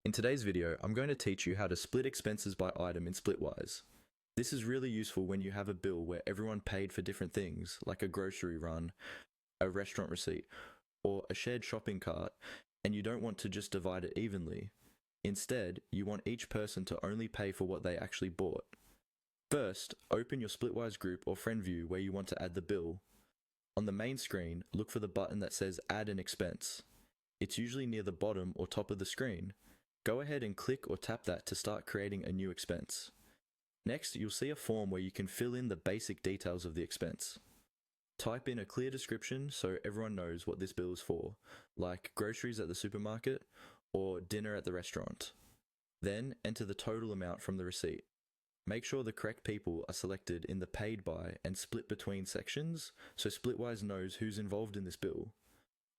In today's video, I'm going to teach you how to split expenses by item in Splitwise. This is really useful when you have a bill where everyone paid for different things, like a grocery run, a restaurant receipt, or a shared shopping cart, and you don't want to just divide it evenly. Instead, you want each person to only pay for what they actually bought. First, open your Splitwise group or friend view where you want to add the bill. On the main screen, look for the button that says Add an Expense. It's usually near the bottom or top of the screen. Go ahead and click or tap that to start creating a new expense. Next, you'll see a form where you can fill in the basic details of the expense. Type in a clear description so everyone knows what this bill is for, like groceries at the supermarket or dinner at the restaurant. Then enter the total amount from the receipt. Make sure the correct people are selected in the paid by and split between sections so Splitwise knows who's involved in this bill.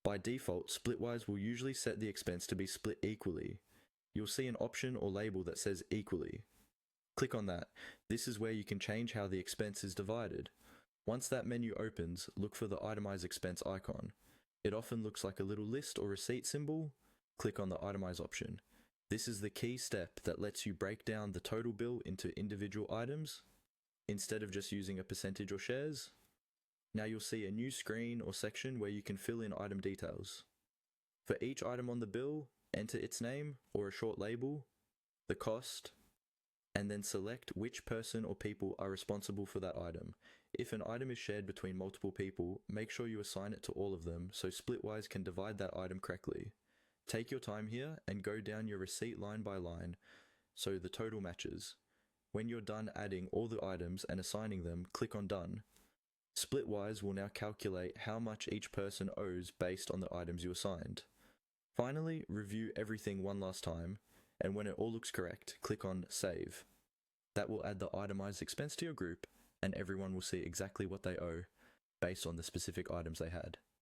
By default, Splitwise will usually set the expense to be split equally. You'll see an option or label that says equally. Click on that. This is where you can change how the expense is divided. Once that menu opens, look for the itemized expense icon. It often looks like a little list or receipt symbol. Click on the itemize option. This is the key step that lets you break down the total bill into individual items, instead of just using a percentage or shares. Now you'll see a new screen or section where you can fill in item details. For each item on the bill, enter its name or a short label, the cost, and then select which person or people are responsible for that item. If an item is shared between multiple people, make sure you assign it to all of them so Splitwise can divide that item correctly. Take your time here and go down your receipt line by line so the total matches. When you're done adding all the items and assigning them, click on Done. Splitwise will now calculate how much each person owes based on the items you assigned. Finally, review everything one last time, and when it all looks correct, click on Save. That will add the itemized expense to your group, and everyone will see exactly what they owe based on the specific items they had.